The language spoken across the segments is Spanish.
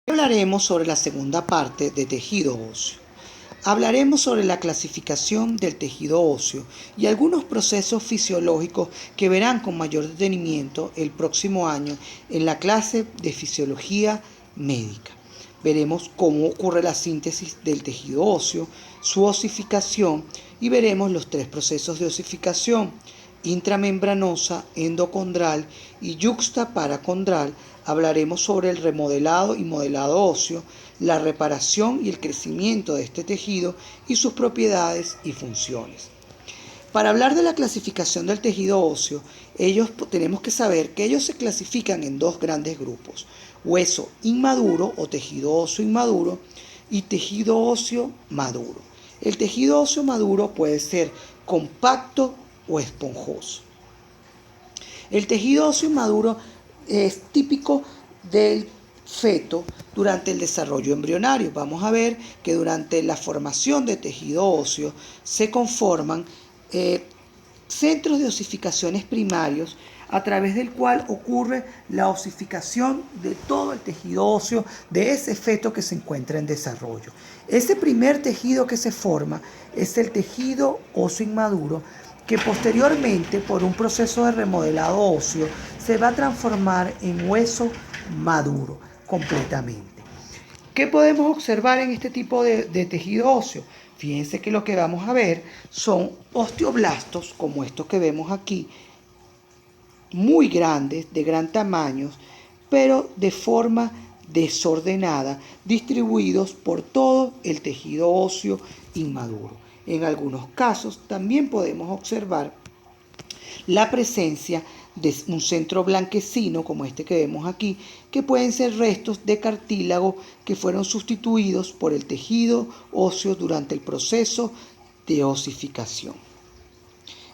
Hablaremos sobre la segunda parte de tejido óseo. Hablaremos sobre la clasificación del tejido óseo y algunos procesos fisiológicos que verán con mayor detenimiento el próximo año en la clase de fisiología médica. Veremos cómo ocurre la síntesis del tejido óseo, su osificación y veremos los tres procesos de osificación: intramembranosa, endocondral y yuxtaparacondral. Hablaremos sobre el remodelado y modelado óseo, la reparación y el crecimiento de este tejido y sus propiedades y funciones. Para hablar de la clasificación del tejido óseo, tenemos que saber que ellos se clasifican en dos grandes grupos: hueso inmaduro o tejido óseo inmaduro y tejido óseo maduro. El tejido óseo maduro puede ser compacto o esponjoso. El tejido óseo inmaduro es típico del feto durante el desarrollo embrionario. Vamos a ver que durante la formación de tejido óseo se conforman centros de osificaciones primarios a través del cual ocurre la osificación de todo el tejido óseo de ese feto que se encuentra en desarrollo. Ese primer tejido que se forma es el tejido óseo inmaduro, que posteriormente, por un proceso de remodelado óseo, se va a transformar en hueso maduro completamente. ¿Qué podemos observar en este tipo de tejido óseo? Fíjense que lo que vamos a ver son osteoblastos, como estos que vemos aquí, muy grandes, de gran tamaño, pero de forma desordenada, distribuidos por todo el tejido óseo inmaduro. En algunos casos también podemos observar la presencia de un centro blanquecino, como este que vemos aquí, que pueden ser restos de cartílago que fueron sustituidos por el tejido óseo durante el proceso de osificación.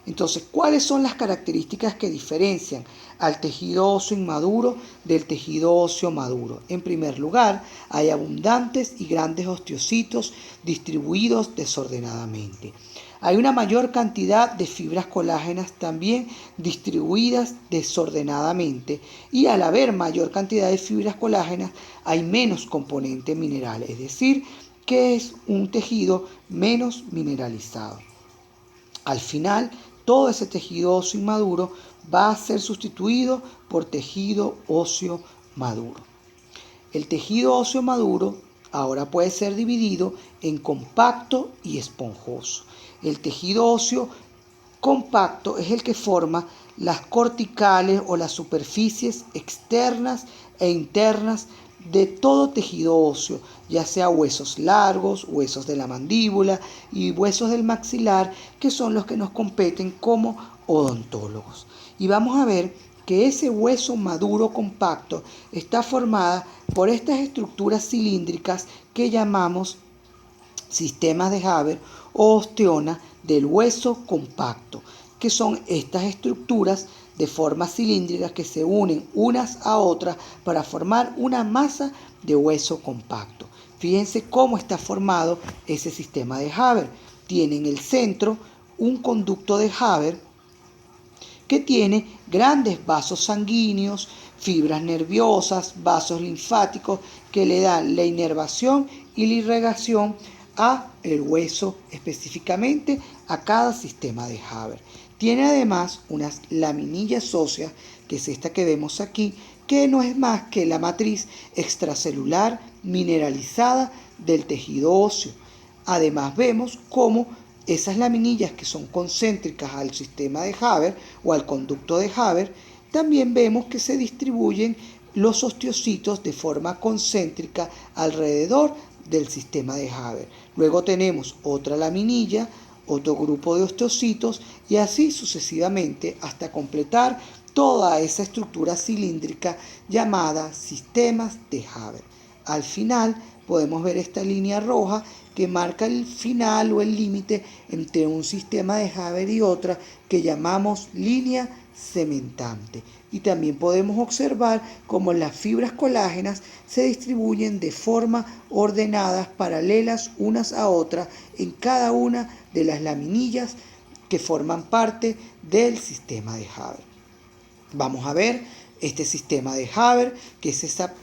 Entonces, ¿cuáles son las características que diferencian al tejido óseo inmaduro del tejido óseo maduro? En primer lugar, hay abundantes y grandes osteocitos distribuidos desordenadamente. Hay una mayor cantidad de fibras colágenas también distribuidas desordenadamente, y al haber mayor cantidad de fibras colágenas hay menos componente mineral, es decir, que es un tejido menos mineralizado. Al final, todo ese tejido óseo inmaduro va a ser sustituido por tejido óseo maduro. El tejido óseo maduro ahora puede ser dividido en compacto y esponjoso. El tejido óseo compacto es el que forma las corticales o las superficies externas e internas de todo tejido óseo, ya sea huesos largos, huesos de la mandíbula y huesos del maxilar, que son los que nos competen como odontólogos. Y vamos a ver que ese hueso maduro compacto está formada por estas estructuras cilíndricas que llamamos sistemas de Haber o osteonas del hueso compacto, que son estas estructuras de forma cilíndrica que se unen unas a otras para formar una masa de hueso compacto. Fíjense cómo está formado ese sistema de Haber. Tiene en el centro un conducto de Haber que tiene grandes vasos sanguíneos, fibras nerviosas, vasos linfáticos que le dan la inervación y la irrigación a el hueso, específicamente a cada sistema de Haber. Tiene además unas laminillas óseas, que es esta que vemos aquí, que no es más que la matriz extracelular mineralizada del tejido óseo. Además vemos cómo esas laminillas que son concéntricas al sistema de Haber o al conducto de Haber, también vemos que se distribuyen los osteocitos de forma concéntrica alrededor del sistema de Haber. Luego tenemos otra laminilla, otro grupo de osteocitos y así sucesivamente hasta completar toda esa estructura cilíndrica llamada sistemas de Haber. Al final podemos ver esta línea roja que marca el final o el límite entre un sistema de Haber y otra, que llamamos línea cementante. Y también podemos observar cómo las fibras colágenas se distribuyen de forma ordenadas, paralelas unas a otras, en cada una de las laminillas que forman parte del sistema de Haber. Vamos a ver este sistema de Haber, que es esa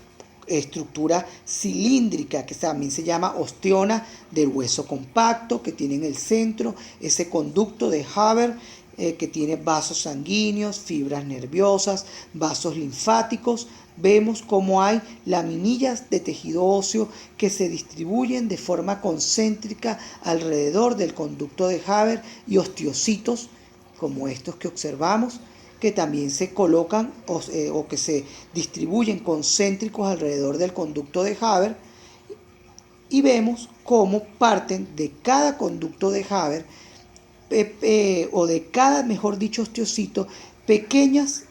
estructura cilíndrica que también se llama ostiona del hueso compacto, que tiene en el centro ese conducto de Haber, que tiene vasos sanguíneos, fibras nerviosas, vasos linfáticos. Vemos cómo hay laminillas de tejido óseo que se distribuyen de forma concéntrica alrededor del conducto de Haber y osteocitos, como estos que observamos, que también se colocan o que se distribuyen concéntricos alrededor del conducto de Haber. Y vemos cómo parten de cada conducto de Haber o de cada, mejor dicho, osteocito, pequeñas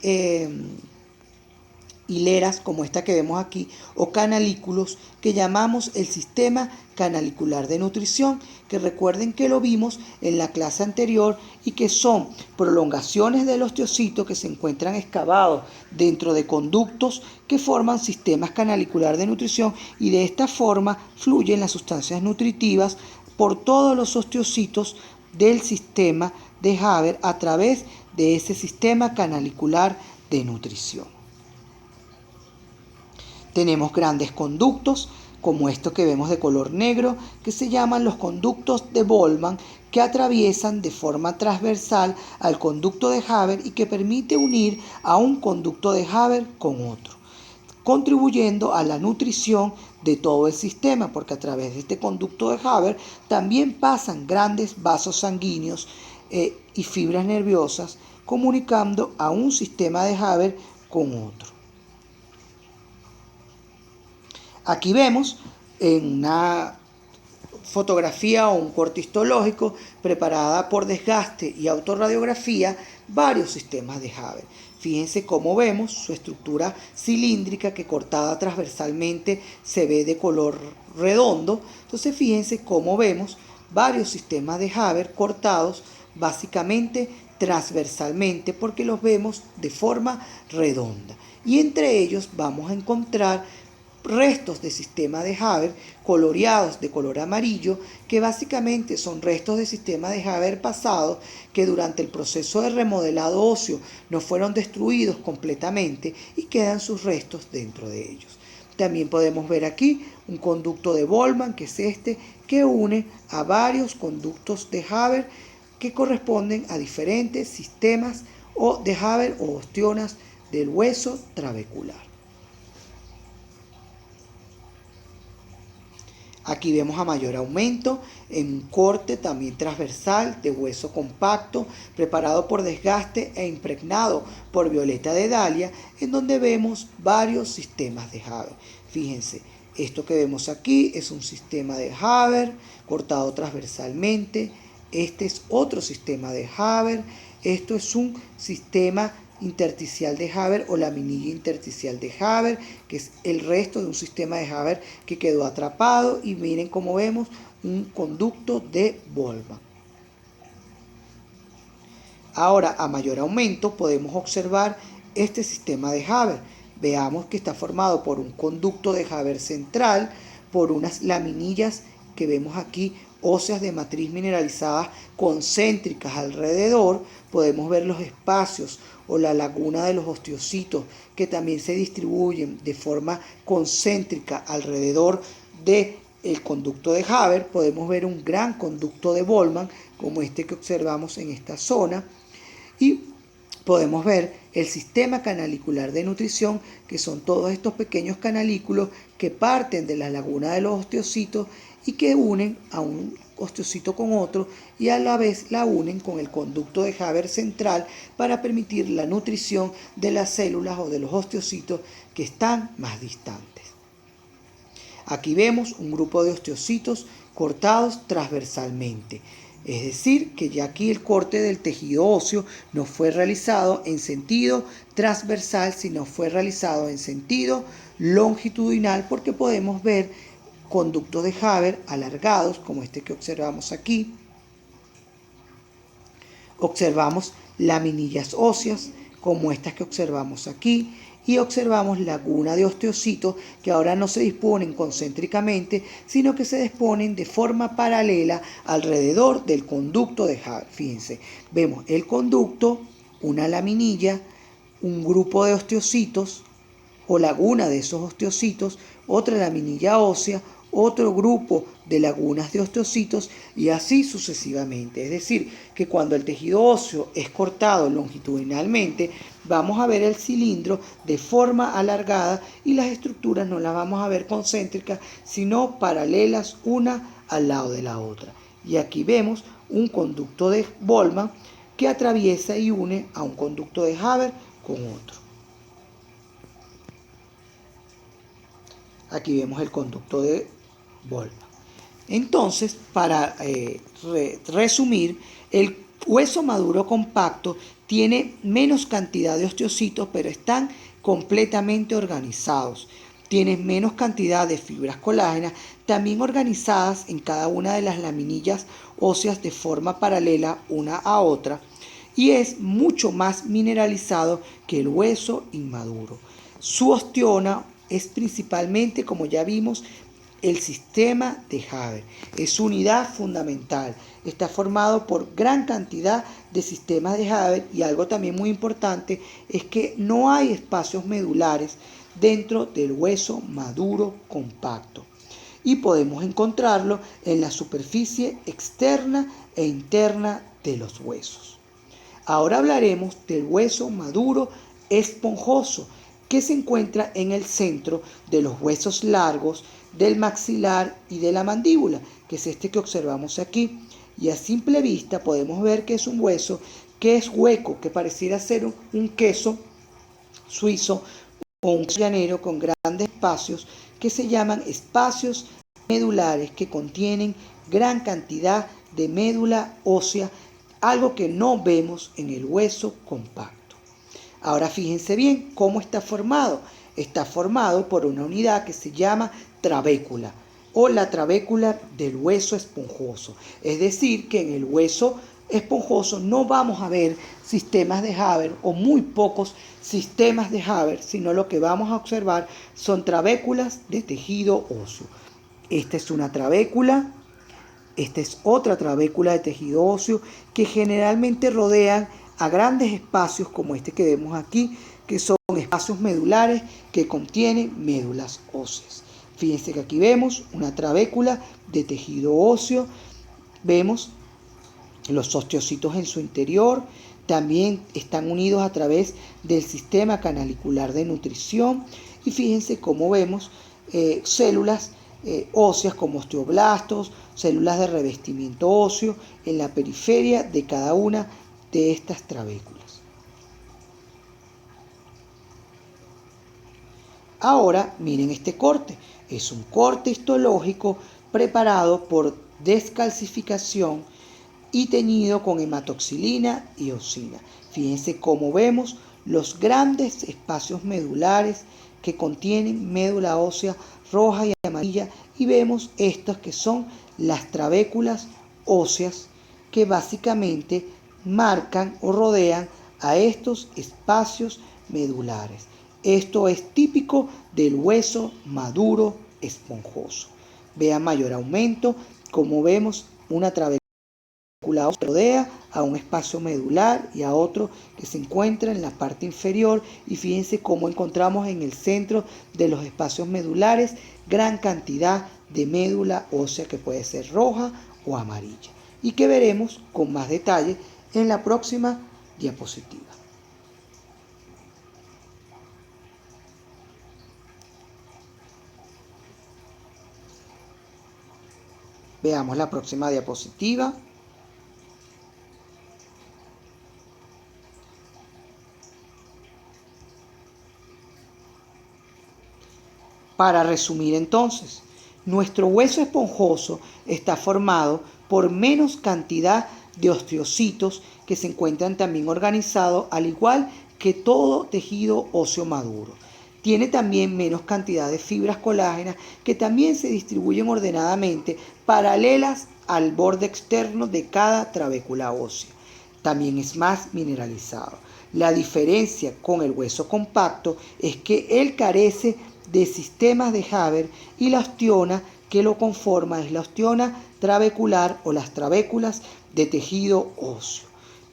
hileras como esta que vemos aquí o canalículos que llamamos el sistema canalicular de nutrición, que recuerden que lo vimos en la clase anterior y que son prolongaciones del osteocito que se encuentran excavados dentro de conductos que forman sistemas canalicular de nutrición, y de esta forma fluyen las sustancias nutritivas por todos los osteocitos del sistema de Haber a través de ese sistema canalicular de nutrición. Tenemos grandes conductos, como estos que vemos de color negro, que se llaman los conductos de Boltzmann, que atraviesan de forma transversal al conducto de Haber y que permite unir a un conducto de Haber con otro, contribuyendo a la nutrición de todo el sistema, porque a través de este conducto de Haber también pasan grandes vasos sanguíneos y fibras nerviosas, comunicando a un sistema de Haber con otro. Aquí vemos en una fotografía o un corte histológico preparada por desgaste y autorradiografía varios sistemas de Haber. Fíjense cómo vemos su estructura cilíndrica que cortada transversalmente se ve de color redondo. Entonces fíjense cómo vemos varios sistemas de Haber cortados básicamente transversalmente porque los vemos de forma redonda. Y entre ellos vamos a encontrar restos de sistema de Haber coloreados de color amarillo, que básicamente son restos de sistema de Haber pasado que durante el proceso de remodelado óseo no fueron destruidos completamente y quedan sus restos dentro de ellos. También podemos ver aquí un conducto de Boltzmann, que es este, que une a varios conductos de Haber que corresponden a diferentes sistemas de Haber o ostionas del hueso trabecular. Aquí vemos a mayor aumento en un corte también transversal de hueso compacto preparado por desgaste e impregnado por violeta de Dalia, en donde vemos varios sistemas de Haber. Fíjense, esto que vemos aquí es un sistema de Haber cortado transversalmente. Este es otro sistema de Haber. Esto es un sistema intersticial de Haber o laminilla intersticial de Haber, que es el resto de un sistema de Haber que quedó atrapado, y miren cómo vemos un conducto de Boltzmann. Ahora, a mayor aumento podemos observar este sistema de Haber. Veamos que está formado por un conducto de Haber central, por unas laminillas que vemos aquí óseas de matriz mineralizada concéntricas alrededor. Podemos ver los espacios o la laguna de los osteocitos que también se distribuyen de forma concéntrica alrededor del conducto de Haber. Podemos ver un gran conducto de Boltzmann como este que observamos en esta zona, y podemos ver el sistema canalicular de nutrición, que son todos estos pequeños canalículos que parten de la laguna de los osteocitos y que unen a un osteocito con otro y a la vez la unen con el conducto de Haber central para permitir la nutrición de las células o de los osteocitos que están más distantes. Aquí vemos un grupo de osteocitos cortados transversalmente. Es decir, que ya aquí el corte del tejido óseo no fue realizado en sentido transversal, sino fue realizado en sentido longitudinal, porque podemos ver conductos de Haber alargados, como este que observamos aquí. Observamos laminillas óseas, como estas que observamos aquí, y observamos laguna de osteocitos que ahora no se disponen concéntricamente, sino que se disponen de forma paralela alrededor del conducto de Haber. Fíjense, vemos el conducto, una laminilla, un grupo de osteocitos o laguna de esos osteocitos, otra laminilla ósea, otro grupo de lagunas de osteocitos y así sucesivamente. Es decir, que cuando el tejido óseo es cortado longitudinalmente, vamos a ver el cilindro de forma alargada y las estructuras no las vamos a ver concéntricas, sino paralelas una al lado de la otra. Y aquí vemos un conducto de Boltzmann que atraviesa y une a un conducto de Haber con otro. Aquí vemos el conducto de Boltzmann. Entonces, para resumir, el hueso maduro compacto tiene menos cantidad de osteocitos, pero están completamente organizados. Tienen menos cantidad de fibras colágenas, también organizadas en cada una de las laminillas óseas de forma paralela una a otra, y es mucho más mineralizado que el hueso inmaduro. Su osteona es principalmente, como ya vimos, el sistema de Haber. Es su unidad fundamental. Está formado por gran cantidad de sistemas de Haber y algo también muy importante es que no hay espacios medulares dentro del hueso maduro compacto. Y podemos encontrarlo en la superficie externa e interna de los huesos. Ahora hablaremos del hueso maduro esponjoso que se encuentra en el centro de los huesos largos del maxilar y de la mandíbula, que es este que observamos aquí. Y a simple vista podemos ver que es un hueso que es hueco, que pareciera ser un queso suizo o un llanero con grandes espacios que se llaman espacios medulares, que contienen gran cantidad de médula ósea, algo que no vemos en el hueso compacto. Ahora fíjense bien cómo está formado. Está formado por una unidad que se llama trabécula o la trabécula del hueso esponjoso. Es decir, que en el hueso esponjoso no vamos a ver sistemas de Haber o muy pocos sistemas de Haber, sino lo que vamos a observar son trabéculas de tejido óseo. Esta es una trabécula, esta es otra trabécula de tejido óseo que generalmente rodean a grandes espacios como este que vemos aquí, que son espacios medulares que contienen médulas óseas. Fíjense que aquí vemos una trabécula de tejido óseo, vemos los osteocitos en su interior, también están unidos a través del sistema canalicular de nutrición y fíjense cómo vemos células óseas como osteoblastos, células de revestimiento óseo en la periferia de cada una de estas trabéculas. Ahora miren este corte, es un corte histológico preparado por descalcificación y teñido con hematoxilina y osina. Fíjense cómo vemos los grandes espacios medulares que contienen médula ósea roja y amarilla y vemos estas que son las trabéculas óseas que básicamente marcan o rodean a estos espacios medulares. Esto es típico del hueso maduro esponjoso. Vean mayor aumento, como vemos una trabécula rodea a un espacio medular y a otro que se encuentra en la parte inferior y fíjense cómo encontramos en el centro de los espacios medulares gran cantidad de médula ósea que puede ser roja o amarilla y que veremos con más detalle en la próxima diapositiva. Veamos la próxima diapositiva. Para resumir entonces, nuestro hueso esponjoso está formado por menos cantidad de osteocitos que se encuentran también organizados al igual que todo tejido óseo maduro. Tiene también menos cantidad de fibras colágenas que también se distribuyen ordenadamente paralelas al borde externo de cada trabécula ósea. También es más mineralizado. La diferencia con el hueso compacto es que él carece de sistemas de Haber y la osteona que lo conforma es la osteona trabecular o las trabéculas de tejido óseo.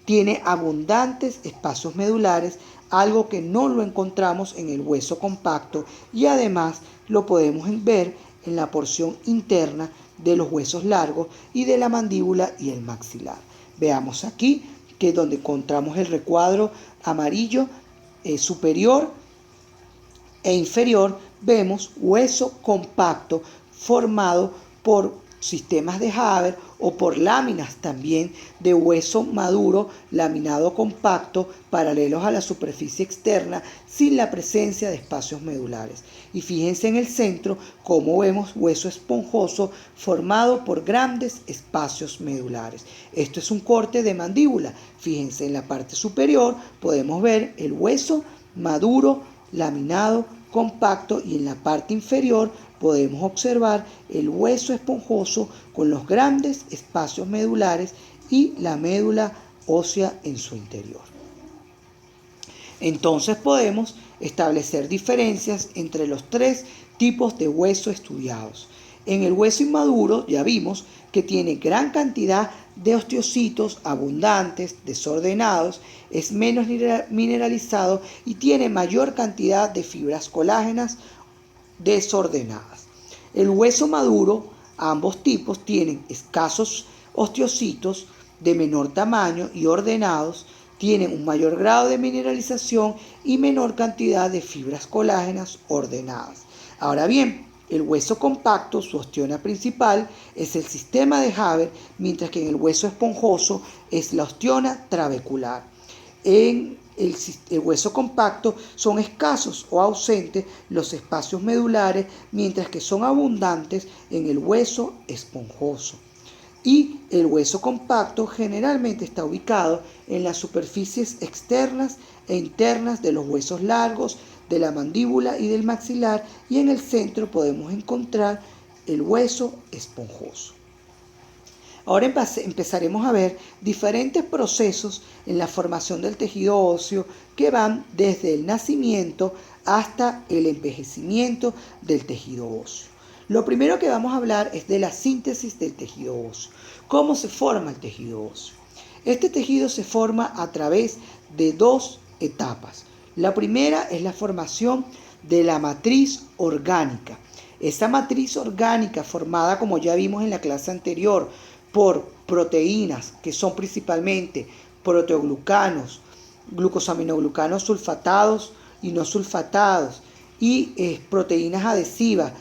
Tiene abundantes espacios medulares algo que no lo encontramos en el hueso compacto y además lo podemos ver en la porción interna de los huesos largos y de la mandíbula y el maxilar. Veamos aquí que donde encontramos el recuadro amarillo superior e inferior, vemos hueso compacto formado por sistemas de Haber o por láminas también de hueso maduro laminado compacto paralelos a la superficie externa sin la presencia de espacios medulares. Y fíjense en el centro cómo vemos hueso esponjoso formado por grandes espacios medulares. Esto es un corte de mandíbula. Fíjense en la parte superior podemos ver el hueso maduro laminado compacto y en la parte inferior podemos observar el hueso esponjoso con los grandes espacios medulares y la médula ósea en su interior. Entonces podemos establecer diferencias entre los tres tipos de hueso estudiados. En el hueso inmaduro ya vimos que tiene gran cantidad de osteocitos abundantes, desordenados, es menos mineralizado y tiene mayor cantidad de fibras colágenas desordenadas. El hueso maduro, ambos tipos tienen escasos osteocitos de menor tamaño y ordenados, tienen un mayor grado de mineralización y menor cantidad de fibras colágenas ordenadas. Ahora bien, el hueso compacto, su osteona principal, es el sistema de Haber, mientras que en el hueso esponjoso es la osteona trabecular. En el hueso compacto son escasos o ausentes los espacios medulares, mientras que son abundantes en el hueso esponjoso. Y el hueso compacto generalmente está ubicado en las superficies externas e internas de los huesos largos, de la mandíbula y del maxilar, y en el centro podemos encontrar el hueso esponjoso. Ahora empezaremos a ver diferentes procesos en la formación del tejido óseo que van desde el nacimiento hasta el envejecimiento del tejido óseo. Lo primero que vamos a hablar es de la síntesis del tejido óseo. ¿Cómo se forma el tejido óseo? Este tejido se forma a través de dos etapas. La primera es la formación de la matriz orgánica. Esa matriz orgánica formada, como ya vimos en la clase anterior, por proteínas que son principalmente proteoglucanos, glucosaminoglucanos sulfatados y no sulfatados y proteínas adhesivas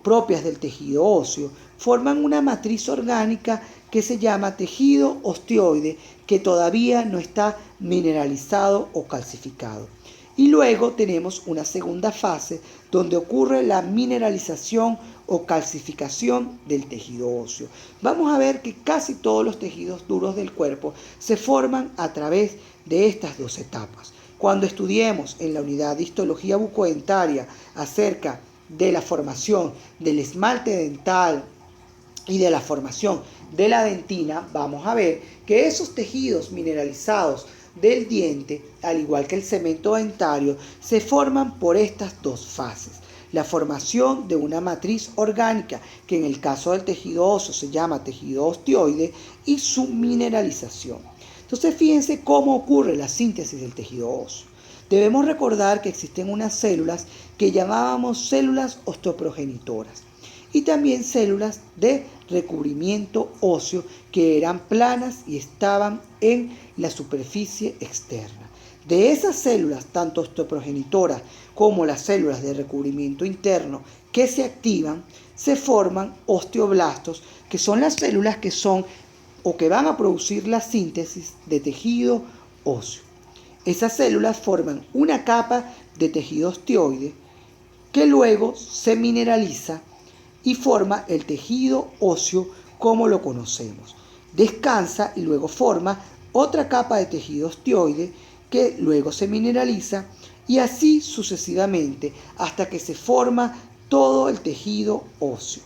propias del tejido óseo, forman una matriz orgánica que se llama tejido osteoide, que todavía no está mineralizado o calcificado. Y luego tenemos una segunda fase donde ocurre la mineralización o calcificación del tejido óseo. Vamos a ver que casi todos los tejidos duros del cuerpo se forman a través de estas dos etapas. Cuando estudiemos en la unidad de histología bucodentaria acerca de la formación del esmalte dental y de la formación de la dentina, vamos a ver que esos tejidos mineralizados del diente, al igual que el cemento dentario, se forman por estas dos fases. La formación de una matriz orgánica, que en el caso del tejido óseo se llama tejido osteoide, y su mineralización. Entonces fíjense cómo ocurre la síntesis del tejido óseo. Debemos recordar que existen unas células que llamábamos células osteoprogenitoras y también células de recubrimiento óseo que eran planas y estaban en la superficie externa. De esas células, tanto osteoprogenitoras como las células de recubrimiento interno que se activan, se forman osteoblastos, que son las células que son o que van a producir la síntesis de tejido óseo. Esas células forman una capa de tejido osteoide que luego se mineraliza y forma el tejido óseo como lo conocemos. Descansa y luego forma otra capa de tejido osteoide que luego se mineraliza y así sucesivamente hasta que se forma todo el tejido óseo.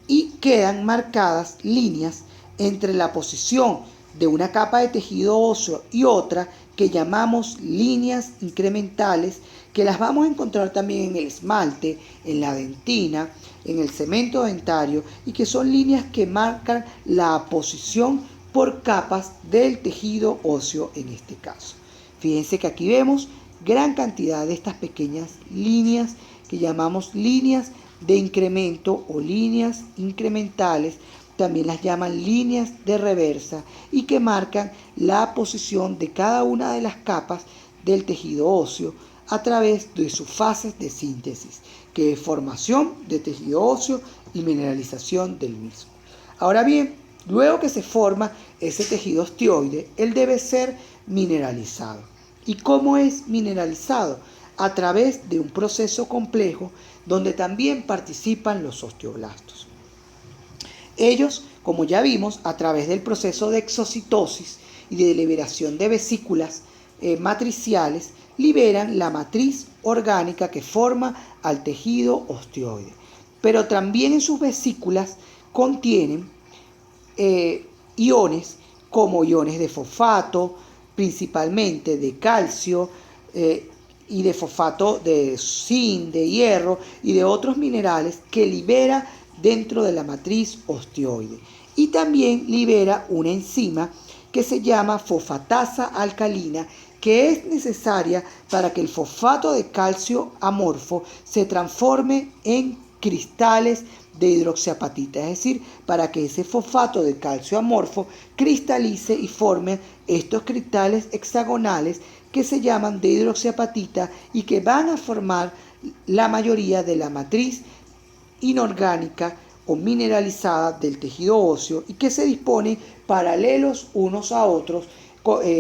Y quedan marcadas líneas entre la posición de una capa de tejido óseo y otra que llamamos líneas incrementales, que las vamos a encontrar también en el esmalte, en la dentina, en el cemento dentario, y que son líneas que marcan la posición por capas del tejido óseo en este caso. Fíjense que aquí vemos gran cantidad de estas pequeñas líneas que llamamos líneas de incremento o líneas incrementales, también las llaman líneas de reversa, y que marcan la posición de cada una de las capas del tejido óseo a través de sus fases de síntesis, que es formación de tejido óseo y mineralización del mismo. Ahora bien, luego que se forma ese tejido osteoide, él debe ser mineralizado. ¿Y cómo es mineralizado? A través de un proceso complejo donde también participan los osteoblastos. Ellos, como ya vimos, a través del proceso de exocitosis y de liberación de vesículas matriciales, liberan la matriz orgánica que forma al tejido osteoide. Pero también en sus vesículas contienen iones como iones de fosfato, principalmente de calcio, y de fosfato de zinc, de hierro y de otros minerales que libera dentro de la matriz osteoide. Y también libera una enzima que se llama fosfatasa alcalina, que es necesaria para que el fosfato de calcio amorfo se transforme en cristales de hidroxiapatita, es decir, para que ese fosfato de calcio amorfo cristalice y forme estos cristales hexagonales que se llaman de hidroxiapatita y que van a formar la mayoría de la matriz inorgánica o mineralizada del tejido óseo, y que se disponen paralelos unos a otros,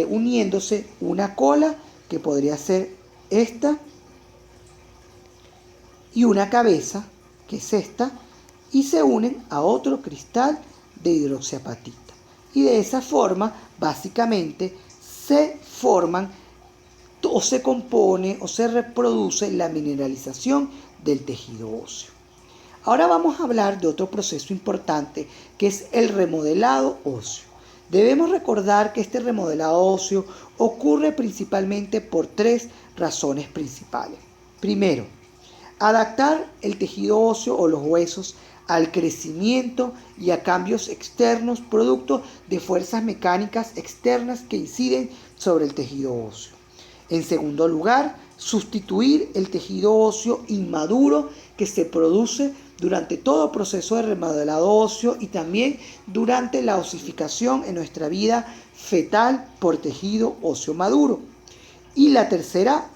uniéndose una cola, que podría ser esta, y una cabeza, que es esta, y se unen a otro cristal de hidroxiapatita. Y de esa forma, básicamente, se forman o se compone o se reproduce la mineralización del tejido óseo. Ahora vamos a hablar de otro proceso importante, que es el remodelado óseo. Debemos recordar que este remodelado óseo ocurre principalmente por tres razones principales. Primero, adaptar el tejido óseo o los huesos al crecimiento y a cambios externos producto de fuerzas mecánicas externas que inciden sobre el tejido óseo. En segundo lugar, sustituir el tejido óseo inmaduro que se produce durante todo proceso de remodelado óseo y también durante la osificación en nuestra vida fetal por tejido óseo maduro. Y la tercera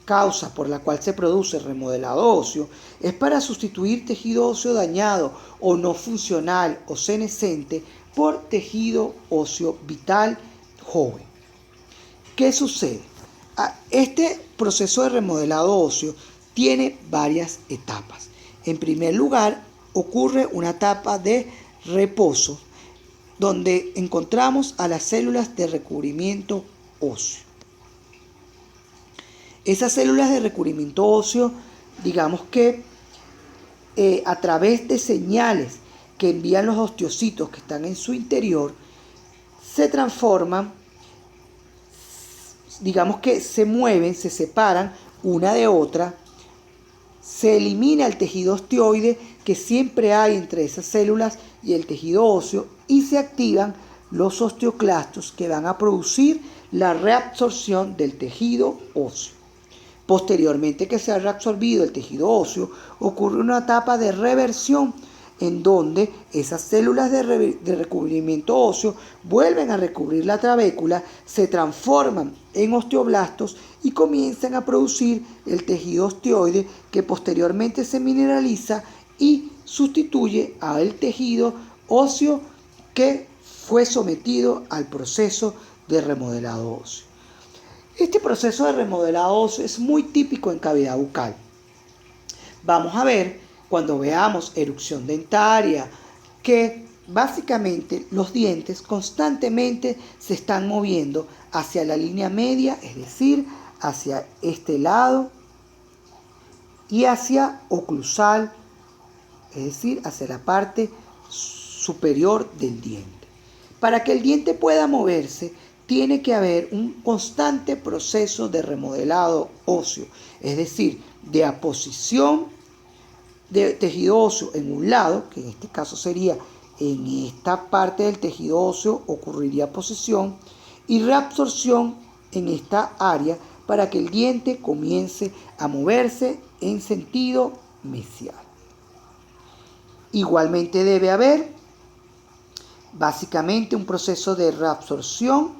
causa por la cual se produce el remodelado óseo es para sustituir tejido óseo dañado o no funcional o senescente por tejido óseo vital joven. ¿Qué sucede? Este proceso de remodelado óseo tiene varias etapas. En primer lugar, ocurre una etapa de reposo, donde encontramos a las células de recubrimiento óseo. Esas células de recubrimiento óseo, digamos que a través de señales que envían los osteocitos que están en su interior, se transforman, digamos que se mueven, se separan una de otra, se elimina el tejido osteoide que siempre hay entre esas células y el tejido óseo, y se activan los osteoclastos que van a producir la reabsorción del tejido óseo. Posteriormente que se ha reabsorbido el tejido óseo, ocurre una etapa de reversión en donde esas células de recubrimiento óseo vuelven a recubrir la trabécula, se transforman en osteoblastos y comienzan a producir el tejido osteoide, que posteriormente se mineraliza y sustituye al tejido óseo que fue sometido al proceso de remodelado óseo. Este proceso de remodelado óseo es muy típico en cavidad bucal. Vamos a ver, cuando veamos erupción dentaria, que básicamente los dientes constantemente se están moviendo hacia la línea media, es decir, hacia este lado, y hacia oclusal, es decir, hacia la parte superior del diente. Para que el diente pueda moverse, tiene que haber un constante proceso de remodelado óseo, es decir, de aposición de tejido óseo en un lado, que en este caso sería en esta parte del tejido óseo, ocurriría posición, y reabsorción en esta área para que el diente comience a moverse en sentido mesial. Igualmente debe haber básicamente un proceso de reabsorción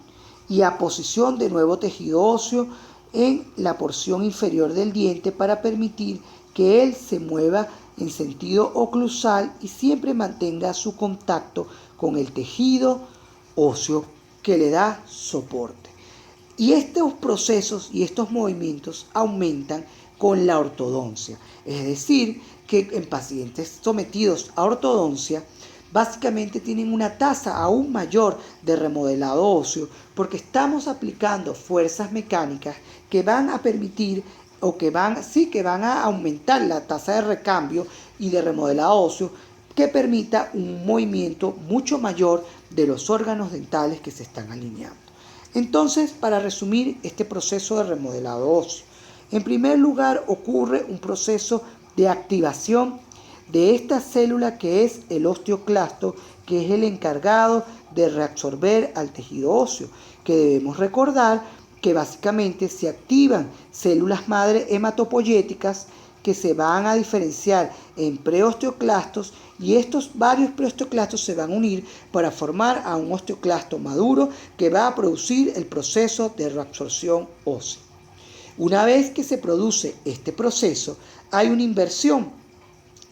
y aposición de nuevo tejido óseo en la porción inferior del diente para permitir que él se mueva en sentido oclusal y siempre mantenga su contacto con el tejido óseo que le da soporte. Y estos procesos y estos movimientos aumentan con la ortodoncia. Es decir, que en pacientes sometidos a ortodoncia, básicamente tienen una tasa aún mayor de remodelado óseo porque estamos aplicando fuerzas mecánicas que van a permitir o que van a aumentar la tasa de recambio y de remodelado óseo que permita un movimiento mucho mayor de los órganos dentales que se están alineando. Entonces, para resumir este proceso de remodelado óseo, en primer lugar ocurre un proceso de activación de esta célula que es el osteoclasto, que es el encargado de reabsorber al tejido óseo, que debemos recordar que básicamente se activan células madre hematopoyéticas que se van a diferenciar en preosteoclastos y estos varios preosteoclastos se van a unir para formar a un osteoclasto maduro que va a producir el proceso de reabsorción ósea. Una vez que se produce este proceso, hay una inversión.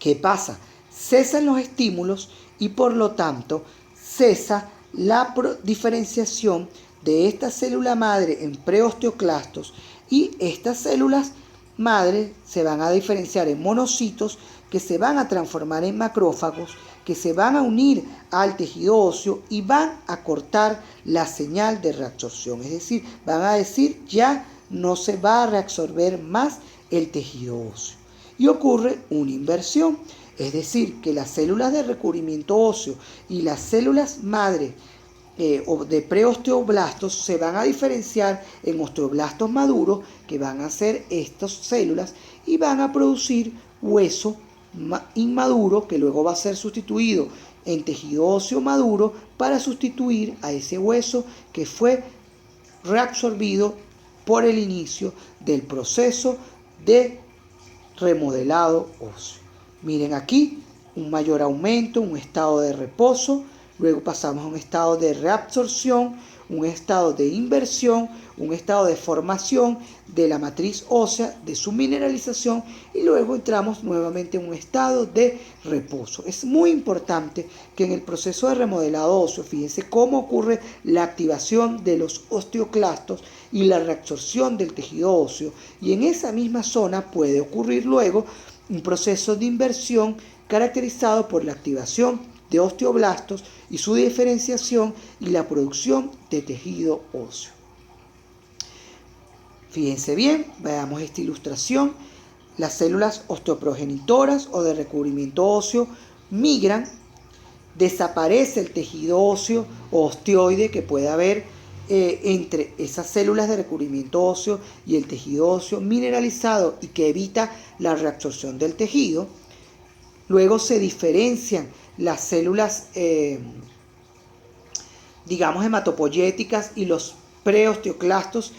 ¿Qué pasa? Cesan los estímulos y por lo tanto cesa la diferenciación de esta célula madre en preosteoclastos y estas células madre se van a diferenciar en monocitos que se van a transformar en macrófagos que se van a unir al tejido óseo y van a cortar la señal de reabsorción. Es decir, van a decir ya no se va a reabsorber más el tejido óseo. Y ocurre una inversión, es decir, que las células de recubrimiento óseo y las células madre de preosteoblastos se van a diferenciar en osteoblastos maduros, que van a ser estas células y van a producir hueso inmaduro, que luego va a ser sustituido en tejido óseo maduro para sustituir a ese hueso que fue reabsorbido por el inicio del proceso de remodelado óseo. Miren aquí, un mayor aumento, un estado de reposo, luego pasamos a un estado de reabsorción, un estado de inversión, un estado de formación de la matriz ósea, de su mineralización y luego entramos nuevamente en un estado de reposo. Es muy importante que en el proceso de remodelado óseo, fíjense cómo ocurre la activación de los osteoclastos y la reabsorción del tejido óseo y en esa misma zona puede ocurrir luego un proceso de inversión caracterizado por la activación de osteoblastos y su diferenciación y la producción de tejido óseo. Fíjense bien, veamos esta ilustración. Las células osteoprogenitoras o de recubrimiento óseo migran, desaparece el tejido óseo o osteoide que puede haber entre esas células de recubrimiento óseo y el tejido óseo mineralizado y que evita la reabsorción del tejido. Luego se diferencian las células, hematopoyéticas y los preosteoclastos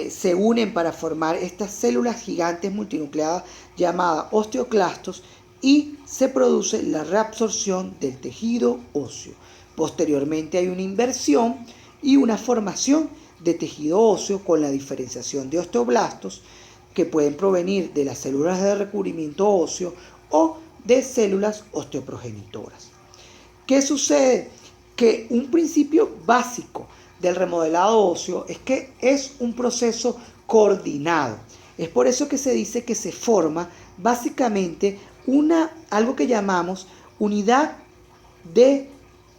se unen para formar estas células gigantes multinucleadas llamadas osteoclastos y se produce la reabsorción del tejido óseo. Posteriormente hay una inversión y una formación de tejido óseo con la diferenciación de osteoblastos que pueden provenir de las células de recubrimiento óseo o de células osteoprogenitoras. ¿Qué sucede? Que un principio básico del remodelado óseo es que es un proceso coordinado. Es por eso que se dice que se forma básicamente algo que llamamos unidad de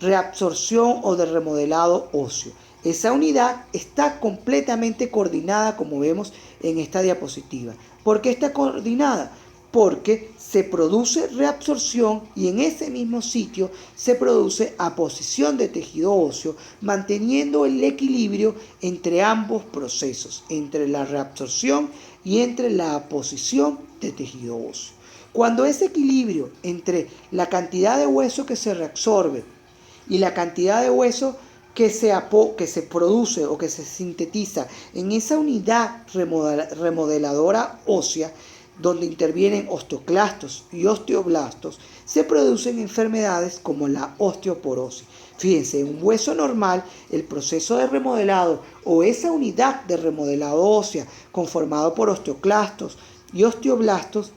reabsorción o de remodelado óseo. Esa unidad está completamente coordinada como vemos en esta diapositiva. ¿Por qué está coordinada? Porque se produce reabsorción y en ese mismo sitio se produce aposición de tejido óseo, manteniendo el equilibrio entre ambos procesos, entre la reabsorción y entre la aposición de tejido óseo. Cuando ese equilibrio entre la cantidad de hueso que se reabsorbe y la cantidad de hueso que se produce o que se sintetiza en esa unidad remodeladora ósea, donde intervienen osteoclastos y osteoblastos, se producen enfermedades como la osteoporosis. Fíjense, en un hueso normal, el proceso de remodelado o esa unidad de remodelado ósea conformado por osteoclastos y osteoblastos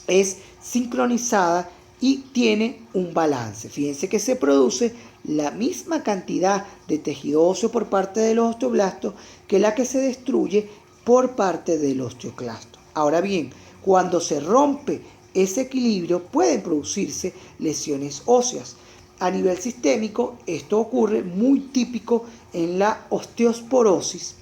es sincronizada y tiene un balance. Fíjense que se produce la misma cantidad de tejido óseo por parte de los osteoblastos que la que se destruye por parte del osteoclasto. Ahora bien, cuando se rompe ese equilibrio pueden producirse lesiones óseas. A nivel sistémico, esto ocurre muy típico en la osteosporosis,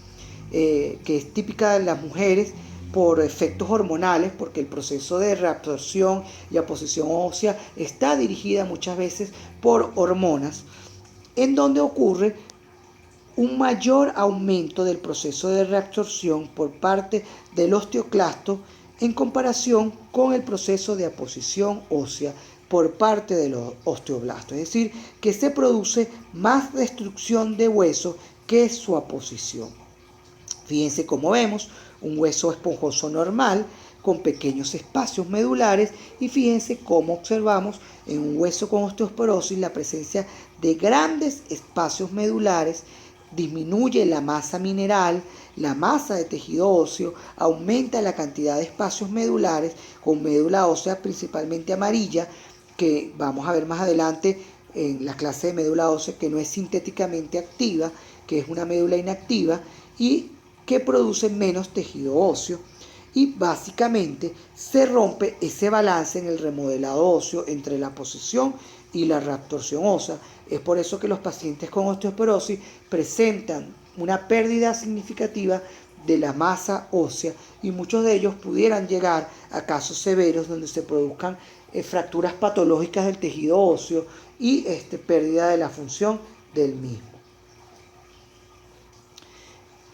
que es típica de las mujeres por efectos hormonales, porque el proceso de reabsorción y aposición ósea está dirigida muchas veces por hormonas, en donde ocurre un mayor aumento del proceso de reabsorción por parte del osteoclasto en comparación con el proceso de aposición ósea por parte de los osteoblastos. Es decir, que se produce más destrucción de hueso que su aposición. Fíjense cómo vemos un hueso esponjoso normal con pequeños espacios medulares y fíjense cómo observamos en un hueso con osteoporosis la presencia de grandes espacios medulares, disminuye la masa mineral, la masa de tejido óseo, aumenta la cantidad de espacios medulares con médula ósea principalmente amarilla, que vamos a ver más adelante en la clase de médula ósea que no es sintéticamente activa, que es una médula inactiva y que produce menos tejido óseo. Y básicamente se rompe ese balance en el remodelado óseo entre la posición y la reabsorción ósea. Es por eso que los pacientes con osteoporosis presentan una pérdida significativa de la masa ósea y muchos de ellos pudieran llegar a casos severos donde se produzcan fracturas patológicas del tejido óseo y pérdida de la función del mismo.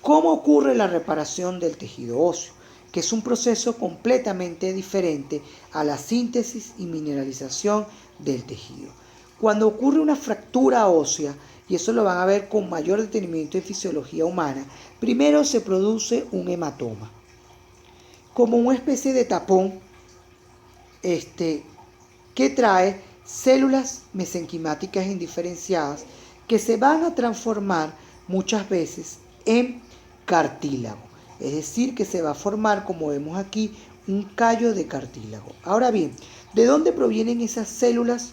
¿Cómo ocurre la reparación del tejido óseo? Que es un proceso completamente diferente a la síntesis y mineralización del tejido. Cuando ocurre una fractura ósea, y eso lo van a ver con mayor detenimiento en fisiología humana, primero se produce un hematoma, como una especie de tapón que trae células mesenquimáticas indiferenciadas que se van a transformar muchas veces en cartílago. Es decir, que se va a formar, como vemos aquí, un callo de cartílago. Ahora bien, ¿de dónde provienen esas células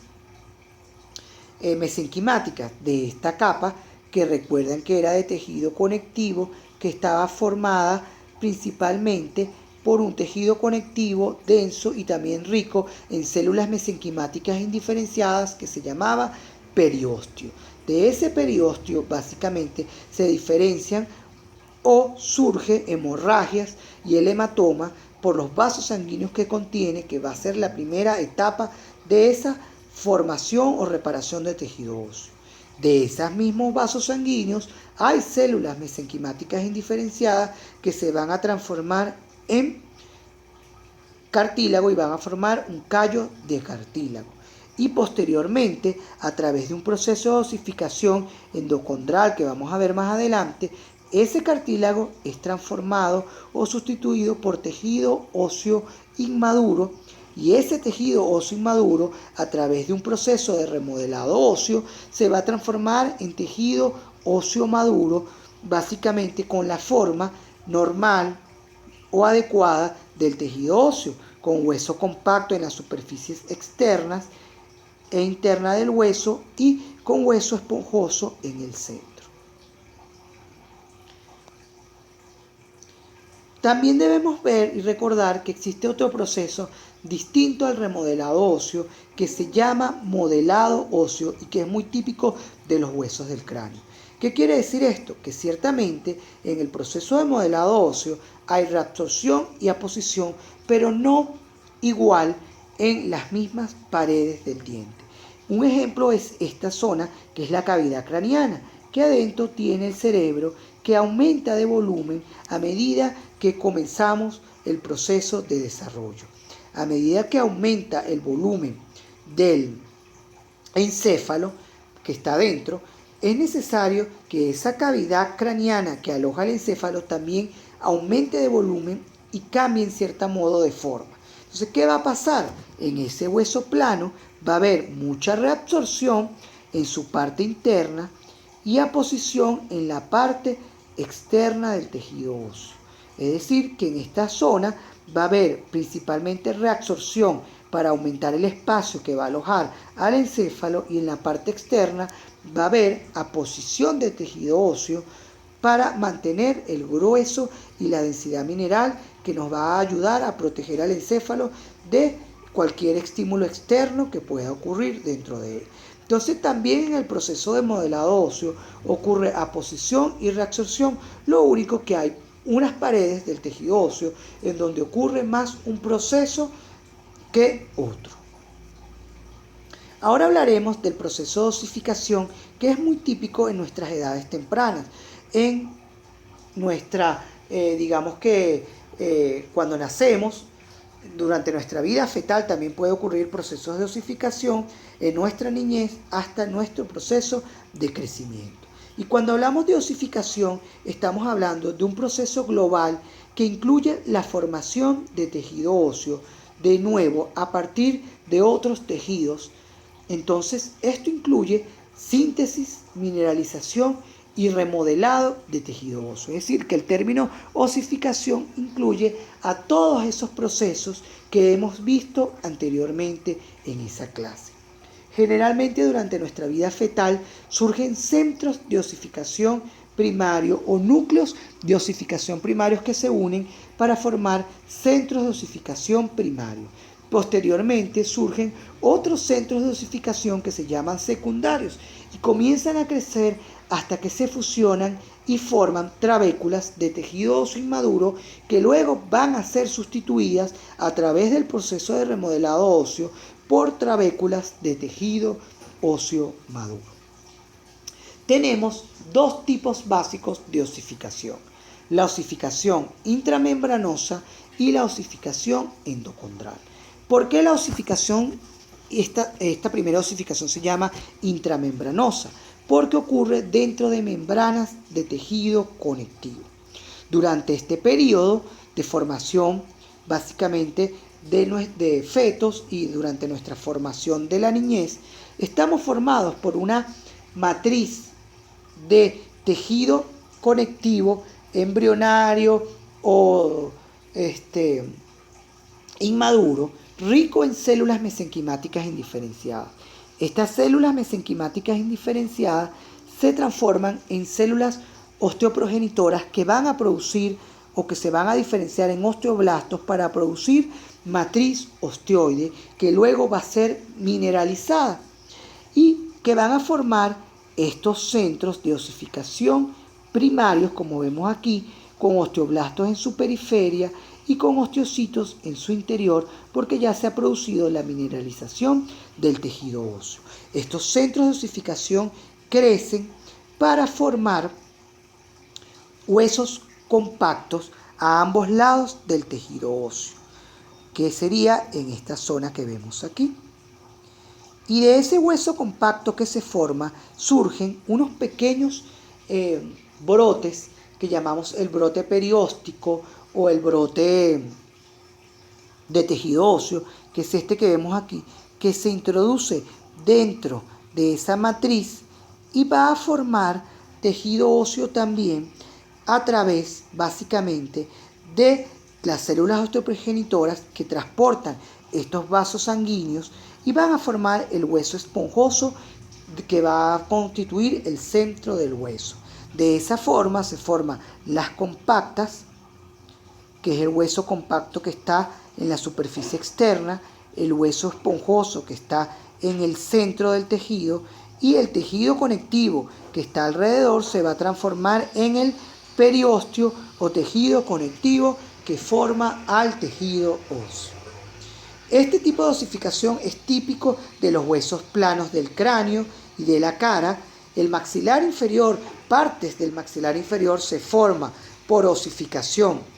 mesenquimáticas? De esta capa que recuerdan que era de tejido conectivo, que estaba formada principalmente por un tejido conectivo denso y también rico en células mesenquimáticas indiferenciadas que se llamaba periósteo. De ese periósteo básicamente se diferencian o surge hemorragias y el hematoma por los vasos sanguíneos que contiene, que va a ser la primera etapa de esa formación o reparación de tejido óseo. De esos mismos vasos sanguíneos hay células mesenquimáticas indiferenciadas que se van a transformar en cartílago y van a formar un callo de cartílago. Y posteriormente, a través de un proceso de osificación endocondral que vamos a ver más adelante, ese cartílago es transformado o sustituido por tejido óseo inmaduro y ese tejido óseo inmaduro, a través de un proceso de remodelado óseo, se va a transformar en tejido óseo maduro, básicamente con la forma normal o adecuada del tejido óseo, con hueso compacto en las superficies externas e interna del hueso y con hueso esponjoso en el centro. También debemos ver y recordar que existe otro proceso distinto al remodelado óseo que se llama modelado óseo y que es muy típico de los huesos del cráneo. ¿Qué quiere decir esto? Que ciertamente en el proceso de modelado óseo hay reabsorción y aposición, pero no igual en las mismas paredes del diente. Un ejemplo es esta zona que es la cavidad craneana, que adentro tiene el cerebro que aumenta de volumen a medida que comenzamos el proceso de desarrollo. A medida que aumenta el volumen del encéfalo que está dentro, es necesario que esa cavidad craneana que aloja el encéfalo también aumente de volumen y cambie en cierto modo de forma. Entonces, ¿qué va a pasar? En ese hueso plano va a haber mucha reabsorción en su parte interna y aposición en la parte externa del tejido óseo. Es decir, que en esta zona va a haber principalmente reabsorción para aumentar el espacio que va a alojar al encéfalo, y en la parte externa va a haber aposición del tejido óseo para mantener el grueso y la densidad mineral que nos va a ayudar a proteger al encéfalo de cualquier estímulo externo que pueda ocurrir dentro de él. Entonces también en el proceso de modelado óseo ocurre aposición y reabsorción, lo único que hay unas paredes del tejido óseo en donde ocurre más un proceso que otro. Ahora hablaremos del proceso de osificación, que es muy típico en nuestras edades tempranas. En nuestra, cuando nacemos, durante nuestra vida fetal también puede ocurrir procesos de osificación en nuestra niñez hasta nuestro proceso de crecimiento. Y cuando hablamos de osificación, estamos hablando de un proceso global que incluye la formación de tejido óseo, de nuevo, a partir de otros tejidos. Entonces, esto incluye síntesis, mineralización y remodelado de tejido óseo. Es decir, que el término osificación incluye a todos esos procesos que hemos visto anteriormente en esa clase. Generalmente durante nuestra vida fetal surgen centros de osificación primario o núcleos de osificación primarios que se unen para formar centros de osificación primario. Posteriormente surgen otros centros de osificación que se llaman secundarios y comienzan a crecer hasta que se fusionan y forman trabéculas de tejido óseo inmaduro que luego van a ser sustituidas a través del proceso de remodelado óseo por trabéculas de tejido óseo maduro. Tenemos dos tipos básicos de osificación: la osificación intramembranosa y la osificación endocondral. ¿Por qué la osificación, esta primera osificación se llama intramembranosa? Porque ocurre dentro de membranas de tejido conectivo. Durante este periodo de formación, básicamente de fetos, y durante nuestra formación de la niñez, estamos formados por una matriz de tejido conectivo embrionario o inmaduro, rico en células mesenquimáticas indiferenciadas. Estas células mesenquimáticas indiferenciadas se transforman en células osteoprogenitoras que van a producir o que se van a diferenciar en osteoblastos para producir matriz osteoide, que luego va a ser mineralizada y que van a formar estos centros de osificación primarios, como vemos aquí, con osteoblastos en su periferia y con osteocitos en su interior, porque ya se ha producido la mineralización del tejido óseo. Estos centros de osificación crecen para formar huesos compactos a ambos lados del tejido óseo, que sería en esta zona que vemos aquí. Y de ese hueso compacto que se forma surgen unos pequeños brotes que llamamos el brote perióstico o el brote de tejido óseo, que es este que vemos aquí, que se introduce dentro de esa matriz y va a formar tejido óseo también a través, básicamente, de las células osteoprogenitoras que transportan estos vasos sanguíneos y van a formar el hueso esponjoso que va a constituir el centro del hueso. De esa forma se forman las compactas, que es el hueso compacto que está en la superficie externa, el hueso esponjoso que está en el centro del tejido, y el tejido conectivo que está alrededor se va a transformar en el periósteo o tejido conectivo que forma al tejido óseo. Este tipo de osificación es típico de los huesos planos del cráneo y de la cara. El maxilar inferior, partes del maxilar inferior se forma por osificación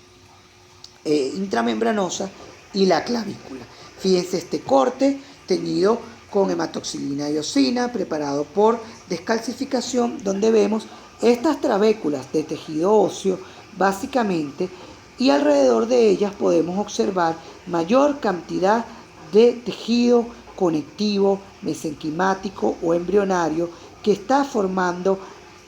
intramembranosa, y la clavícula. Fíjense este corte teñido con hematoxilina y eosina, preparado por descalcificación, donde vemos estas trabéculas de tejido óseo básicamente, y alrededor de ellas podemos observar mayor cantidad de tejido conectivo, mesenquimático o embrionario que está formando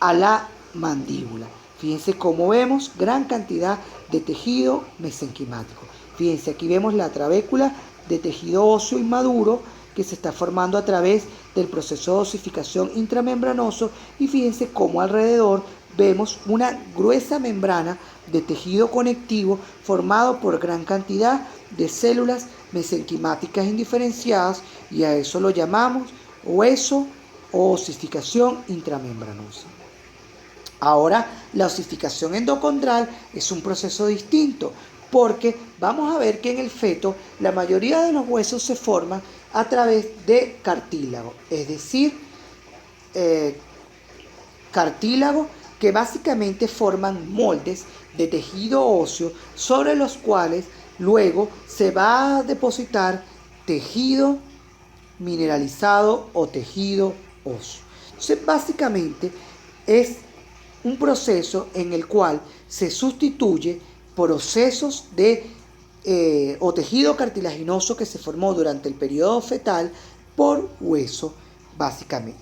a la mandíbula. Fíjense cómo vemos gran cantidad de tejido mesenquimático. Fíjense, aquí vemos la trabécula de tejido óseo inmaduro que se está formando a través del proceso de osificación intramembranoso, y fíjense cómo alrededor vemos una gruesa membrana de tejido conectivo formado por gran cantidad de células mesenquimáticas indiferenciadas, y a eso lo llamamos hueso o osificación intramembranosa. Ahora, la osificación endocondral es un proceso distinto, porque vamos a ver que en el feto la mayoría de los huesos se forman a través de cartílago, es decir, cartílago que básicamente forman moldes de tejido óseo sobre los cuales luego se va a depositar tejido mineralizado o tejido óseo. Entonces, básicamente es un proceso en el cual se sustituye procesos de o tejido cartilaginoso que se formó durante el periodo fetal por hueso, básicamente.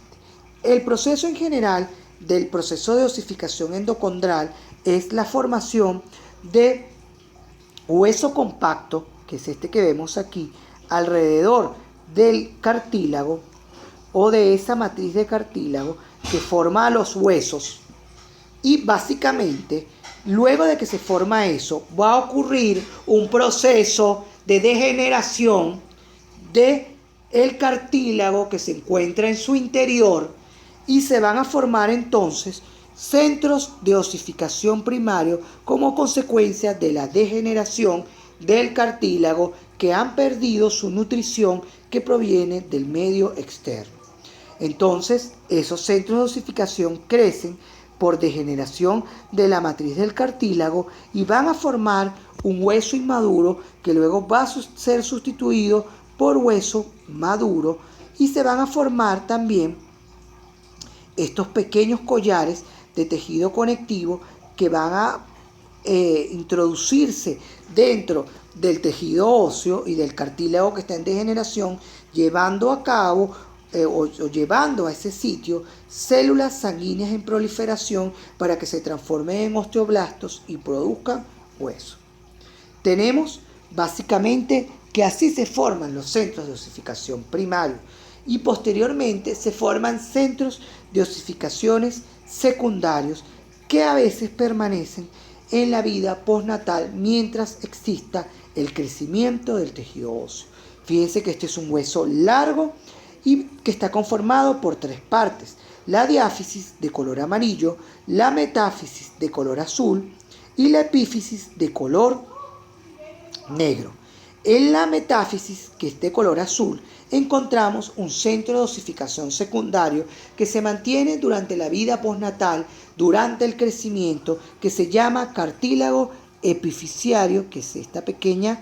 El proceso en general del proceso de osificación endocondral es la formación de hueso compacto, que es este que vemos aquí, alrededor del cartílago o de esa matriz de cartílago que forma los huesos. Y básicamente, luego de que se forma eso, va a ocurrir un proceso de degeneración del cartílago que se encuentra en su interior, y se van a formar entonces centros de osificación primario como consecuencia de la degeneración del cartílago, que han perdido su nutrición que proviene del medio externo. Entonces, esos centros de osificación crecen por degeneración de la matriz del cartílago y van a formar un hueso inmaduro que luego va a ser sustituido por hueso maduro, y se van a formar también estos pequeños collares de tejido conectivo que van a introducirse dentro del tejido óseo y del cartílago que está en degeneración, llevando a cabo o llevando a ese sitio células sanguíneas en proliferación para que se transformen en osteoblastos y produzcan hueso. Tenemos básicamente que así se forman los centros de osificación primarios, y posteriormente se forman centros de osificaciones secundarios que a veces permanecen en la vida postnatal mientras exista el crecimiento del tejido óseo. Fíjense que este es un hueso largo y que está conformado por tres partes: la diáfisis de color amarillo, la metáfisis de color azul y la epífisis de color negro. En la metáfisis, que es de color azul, encontramos un centro de osificación secundario que se mantiene durante la vida postnatal, durante el crecimiento, que se llama cartílago epifisiario, que es esta pequeña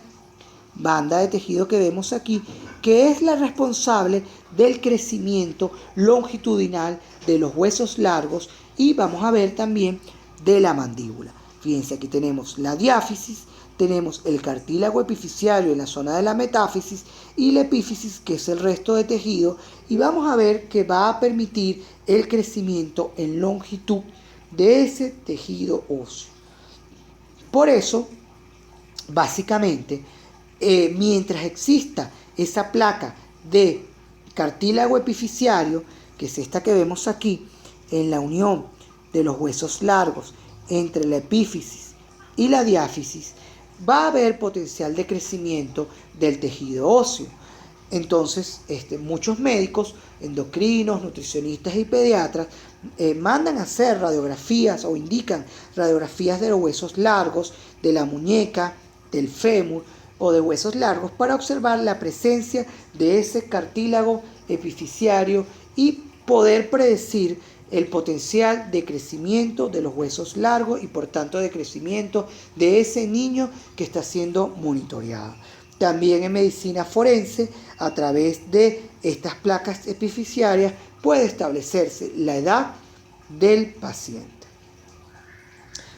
banda de tejido que vemos aquí, que es la responsable del crecimiento longitudinal de los huesos largos, y vamos a ver también de la mandíbula. Fíjense, aquí tenemos la diáfisis, tenemos el cartílago epifisiario en la zona de la metáfisis y la epífisis, que es el resto de tejido, y vamos a ver que va a permitir el crecimiento en longitud de ese tejido óseo. Por eso, básicamente, mientras exista esa placa de cartílago epifisiario, que es esta que vemos aquí, en la unión de los huesos largos entre la epífisis y la diáfisis, va a haber potencial de crecimiento del tejido óseo. Entonces, muchos médicos, endocrinos, nutricionistas y pediatras mandan a hacer radiografías o indican radiografías de los huesos largos, de la muñeca, del fémur o de huesos largos, para observar la presencia de ese cartílago epifisiario y poder predecir el potencial de crecimiento de los huesos largos y por tanto de crecimiento de ese niño que está siendo monitoreado. También en medicina forense, a través de estas placas epifisiarias, puede establecerse la edad del paciente.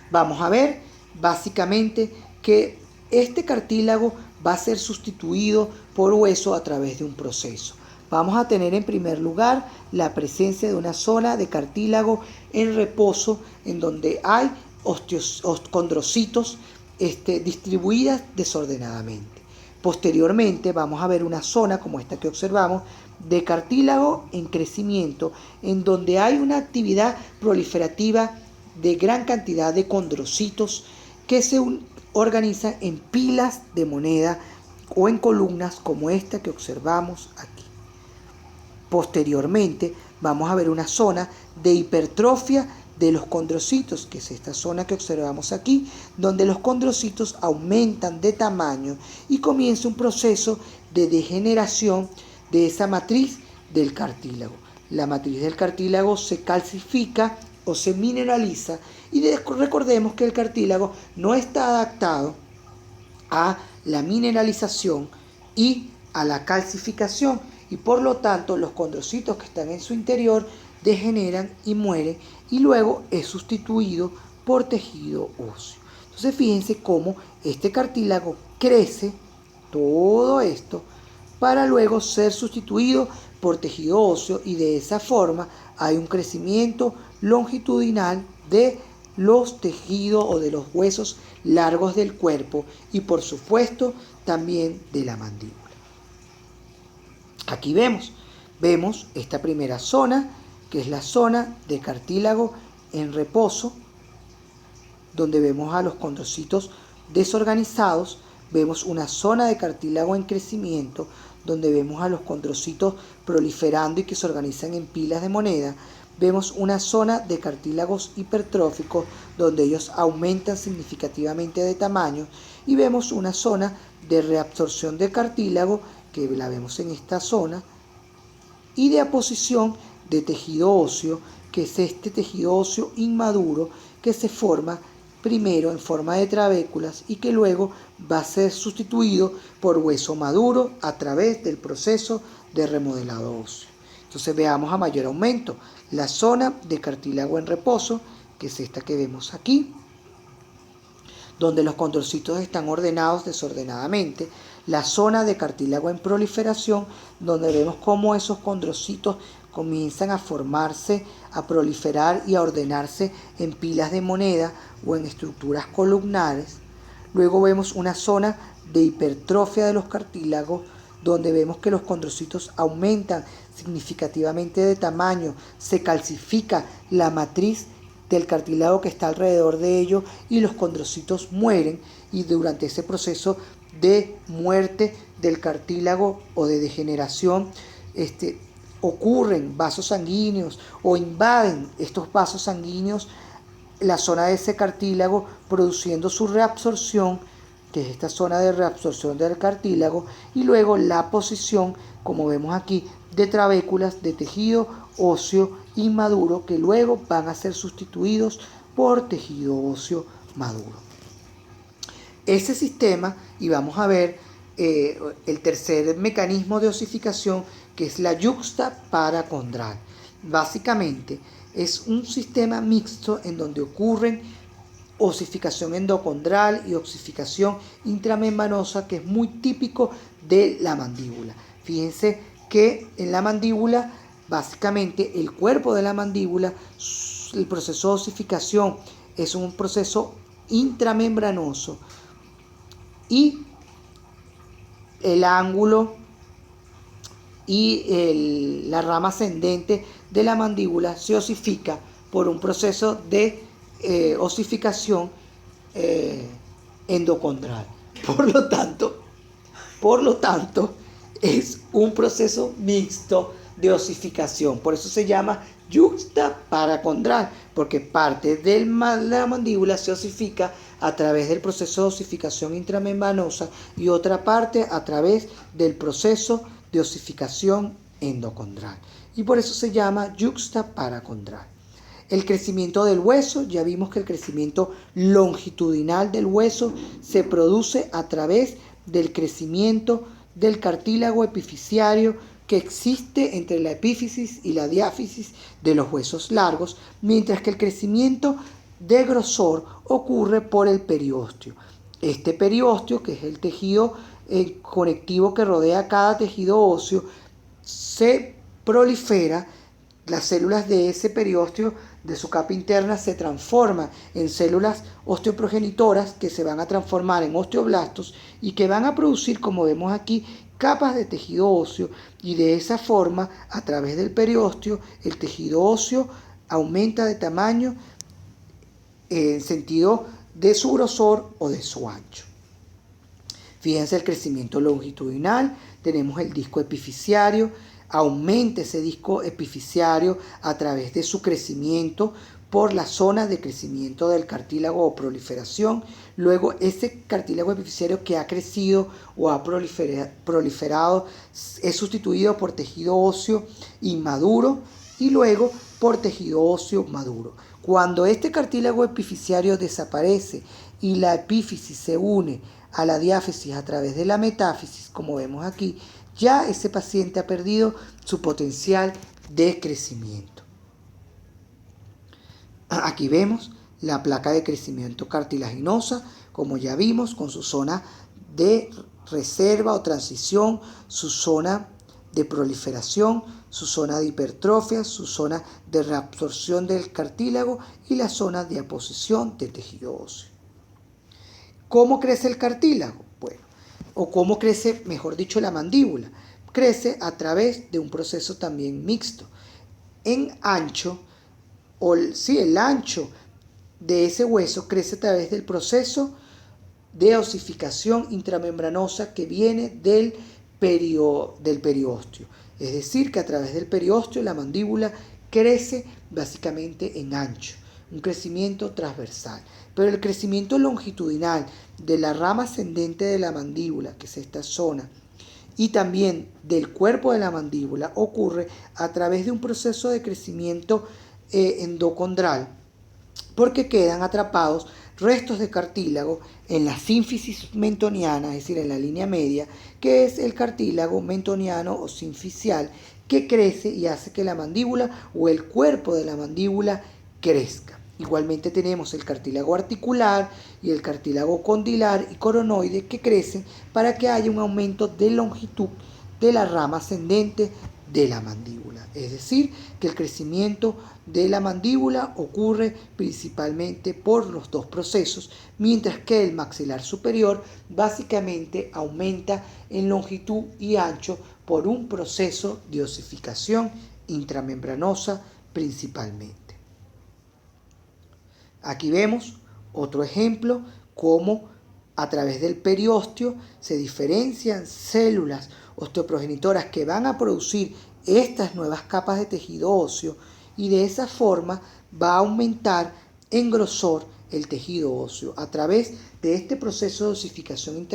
Vamos a ver básicamente que este cartílago va a ser sustituido por hueso a través de un proceso. Vamos a tener en primer lugar la presencia de una zona de cartílago en reposo en donde hay condrocitos distribuidas desordenadamente. Posteriormente vamos a ver una zona como esta que observamos de cartílago en crecimiento en donde hay una actividad proliferativa de gran cantidad de condrocitos que se organizan en pilas de moneda o en columnas como esta que observamos aquí. Posteriormente vamos a ver una zona de hipertrofia de los condrocitos, que es esta zona que observamos aquí, donde los condrocitos aumentan de tamaño y comienza un proceso de degeneración de esa matriz del cartílago. La matriz del cartílago se calcifica o se mineraliza y recordemos que el cartílago no está adaptado a la mineralización y a la calcificación y por lo tanto los condrocitos que están en su interior degeneran y mueren y luego es sustituido por tejido óseo. Entonces fíjense cómo este cartílago crece todo esto para luego ser sustituido por tejido óseo y de esa forma hay un crecimiento longitudinal de los tejidos o de los huesos largos del cuerpo y por supuesto también de la mandíbula. Aquí vemos esta primera zona que es la zona de cartílago en reposo donde vemos a los condrocitos desorganizados, vemos una zona de cartílago en crecimiento donde vemos a los condrocitos proliferando y que se organizan en pilas de moneda. Vemos una zona de cartílagos hipertróficos donde ellos aumentan significativamente de tamaño y vemos una zona de reabsorción de cartílago que la vemos en esta zona y de aposición de tejido óseo, que es este tejido óseo inmaduro que se forma primero en forma de trabéculas y que luego va a ser sustituido por hueso maduro a través del proceso de remodelado óseo. Entonces veamos a mayor aumento la zona de cartílago en reposo, que es esta que vemos aquí, donde los condrocitos están ordenados desordenadamente, la zona de cartílago en proliferación, donde vemos cómo esos condrocitos comienzan a formarse, a proliferar y a ordenarse en pilas de moneda o en estructuras columnares. Luego vemos una zona de hipertrofia de los cartílagos, donde vemos que los condrocitos aumentan significativamente de tamaño, se calcifica la matriz del cartílago que está alrededor de ellos y los condrocitos mueren y durante ese proceso de muerte del cartílago o de degeneración ocurren vasos sanguíneos o invaden estos vasos sanguíneos la zona de ese cartílago produciendo su reabsorción, que es esta zona de reabsorción del cartílago, y luego la posición, como vemos aquí, de trabéculas de tejido óseo inmaduro que luego van a ser sustituidos por tejido óseo maduro. Ese sistema, y vamos a ver el tercer mecanismo de osificación, que es la yuxta paracondral. Básicamente es un sistema mixto en donde ocurren osificación endocondral y osificación intramembranosa, que es muy típico de la mandíbula. Fíjense que en la mandíbula, básicamente el cuerpo de la mandíbula, el proceso de osificación es un proceso intramembranoso y el ángulo y la rama ascendente de la mandíbula se osifica por un proceso de osificación endocondral. Por lo tanto, es un proceso mixto de osificación. Por eso se llama yuxta paracondral, porque parte de la mandíbula se osifica a través del proceso de osificación intramembranosa y otra parte a través del proceso de osificación endocondral. Y por eso se llama yuxta paracondral. El crecimiento del hueso, ya vimos que el crecimiento longitudinal del hueso se produce a través del crecimiento del cartílago epifisiario que existe entre la epífisis y la diáfisis de los huesos largos, mientras que el crecimiento de grosor ocurre por el periósteo. Este periósteo, que es el tejido conectivo que rodea cada tejido óseo, se prolifera. Las células de ese periósteo, de su capa interna, se transforman en células osteoprogenitoras que se van a transformar en osteoblastos y que van a producir, como vemos aquí, capas de tejido óseo, y de esa forma, a través del periósteo, el tejido óseo aumenta de tamaño en sentido de su grosor o de su ancho. Fíjense el crecimiento longitudinal, tenemos el disco epifisiario, aumenta ese disco epifisiario a través de su crecimiento por la zona de crecimiento del cartílago o proliferación. Luego ese cartílago epifisiario que ha crecido o ha proliferado es sustituido por tejido óseo inmaduro y luego por tejido óseo maduro. Cuando este cartílago epifisiario desaparece y la epífisis se une a la diáfisis a través de la metáfisis, como vemos aquí, ya ese paciente ha perdido su potencial de crecimiento. Aquí vemos la placa de crecimiento cartilaginosa, como ya vimos, con su zona de reserva o transición, su zona de proliferación, su zona de hipertrofia, su zona de reabsorción del cartílago y la zona de aposición de tejido óseo. ¿Cómo crece el cartílago? Bueno, o cómo crece, mejor dicho, la mandíbula. Crece a través de un proceso también mixto. En ancho, el ancho de ese hueso crece a través del proceso de osificación intramembranosa que viene del periósteo. Es decir, que a través del periósteo la mandíbula crece básicamente en ancho, un crecimiento transversal. Pero el crecimiento longitudinal de la rama ascendente de la mandíbula, que es esta zona, y también del cuerpo de la mandíbula, ocurre a través de un proceso de crecimiento endocondral, porque quedan atrapados restos de cartílago en la sínfisis mentoniana, es decir, en la línea media, que es el cartílago mentoniano o sinfisial, que crece y hace que la mandíbula o el cuerpo de la mandíbula crezca. Igualmente tenemos el cartílago articular y el cartílago condilar y coronoide que crecen para que haya un aumento de longitud de la rama ascendente de la mandíbula. Es decir, que el crecimiento de la mandíbula ocurre principalmente por los dos procesos, mientras que el maxilar superior básicamente aumenta en longitud y ancho por un proceso de osificación intramembranosa principalmente. Aquí vemos otro ejemplo, cómo a través del periósteo se diferencian células osteoprogenitoras que van a producir estas nuevas capas de tejido óseo, y de esa forma va a aumentar en grosor el tejido óseo a través de este proceso de osificación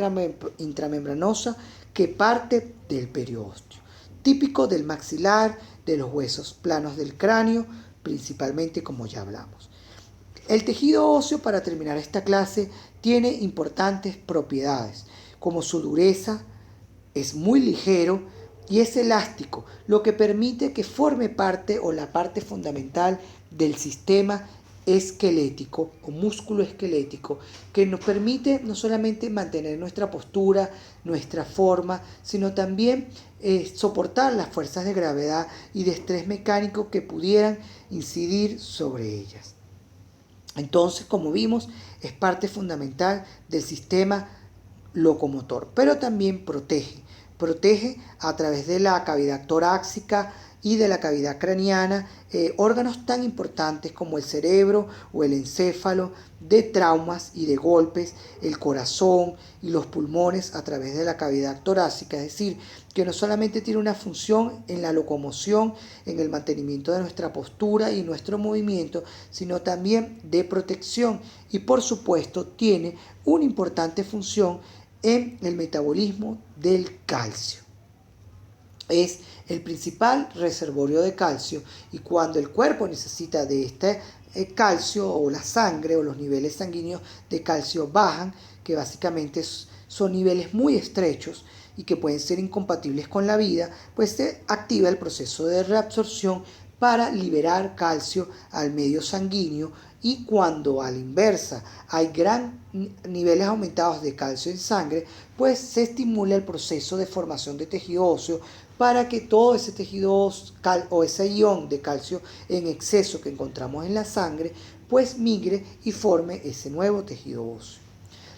intramembranosa que parte del periósteo, típico del maxilar, de los huesos planos del cráneo, principalmente, como ya hablamos. El tejido óseo, para terminar esta clase, tiene importantes propiedades, como su dureza, es muy ligero y es elástico, lo que permite que forme parte o la parte fundamental del sistema esquelético o músculo esquelético, que nos permite no solamente mantener nuestra postura, nuestra forma, sino también soportar las fuerzas de gravedad y de estrés mecánico que pudieran incidir sobre ellas. Entonces, como vimos, es parte fundamental del sistema locomotor, pero también protege a través de la cavidad torácica y de la cavidad craneana órganos tan importantes como el cerebro o el encéfalo, de traumas y de golpes, el corazón y los pulmones a través de la cavidad torácica. Es decir, que no solamente tiene una función en la locomoción, en el mantenimiento de nuestra postura y nuestro movimiento, sino también de protección, y por supuesto tiene una importante función en el metabolismo del calcio. Es el principal reservorio de calcio, y cuando el cuerpo necesita de este calcio, o la sangre o los niveles sanguíneos de calcio bajan, que básicamente son niveles muy estrechos y que pueden ser incompatibles con la vida, pues se activa el proceso de reabsorción para liberar calcio al medio sanguíneo, y cuando a la inversa hay niveles aumentados de calcio en sangre, pues se estimula el proceso de formación de tejido óseo para que todo ese tejido o ese ion de calcio en exceso que encontramos en la sangre pues migre y forme ese nuevo tejido óseo.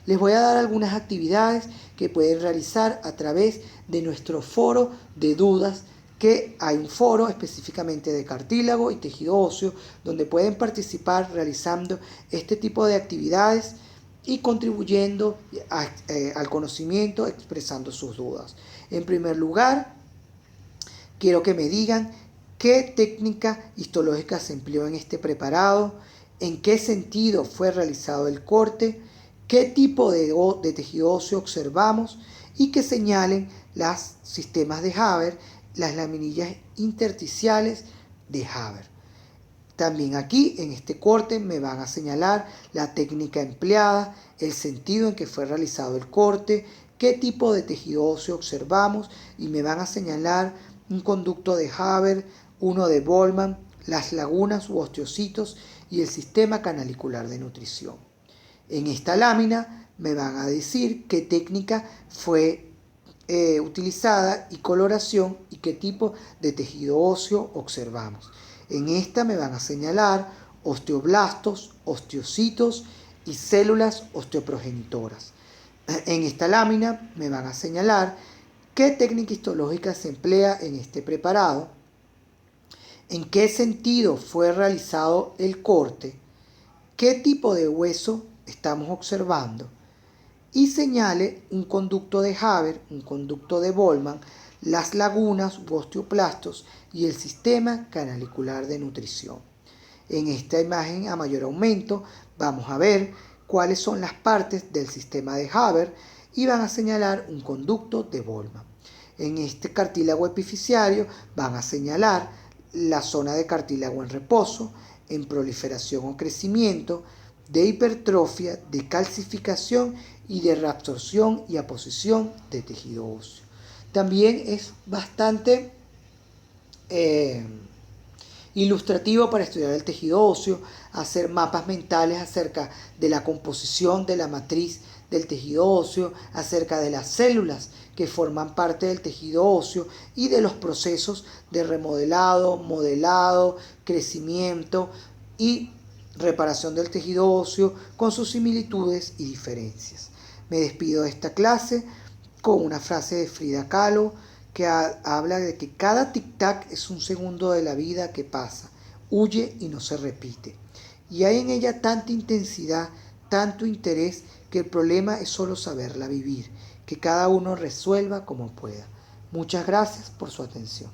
Les voy a dar algunas actividades que pueden realizar a través de nuestro foro de dudas, que hay un foro específicamente de cartílago y tejido óseo donde pueden participar realizando este tipo de actividades y contribuyendo al conocimiento, expresando sus dudas. En primer lugar, quiero que me digan qué técnica histológica se empleó en este preparado, en qué sentido fue realizado el corte, qué tipo de tejido óseo observamos, y que señalen los sistemas de Haber, las laminillas intersticiales de Haber. También aquí en este corte me van a señalar la técnica empleada, el sentido en que fue realizado el corte, qué tipo de tejido óseo observamos, y me van a señalar un conducto de Haber, uno de Bollmann, las lagunas u osteocitos y el sistema canalicular de nutrición. En esta lámina me van a decir qué técnica fue utilizada y coloración y qué tipo de tejido óseo observamos. En esta me van a señalar osteoblastos, osteocitos y células osteoprogenitoras. En esta lámina me van a señalar qué técnica histológica se emplea en este preparado, en qué sentido fue realizado el corte, qué tipo de hueso estamos observando, y señale un conducto de Haber, un conducto de Bollmann, las lagunas u osteoplastos y el sistema canalicular de nutrición. En esta imagen a mayor aumento vamos a ver cuáles son las partes del sistema de Haber y van a señalar un conducto de Bollmann. En este cartílago epifisiario van a señalar la zona de cartílago en reposo, en proliferación o crecimiento, de hipertrofia, de calcificación y de reabsorción y aposición de tejido óseo. También es bastante ilustrativo para estudiar el tejido óseo, hacer mapas mentales acerca de la composición de la matriz del tejido óseo, acerca de las células que forman parte del tejido óseo y de los procesos de remodelado, modelado, crecimiento y reparación del tejido óseo con sus similitudes y diferencias. Me despido de esta clase con una frase de Frida Kahlo que habla de que cada tic-tac es un segundo de la vida que pasa, huye y no se repite. Y hay en ella tanta intensidad, tanto interés, que el problema es solo saberla vivir, que cada uno resuelva como pueda. Muchas gracias por su atención.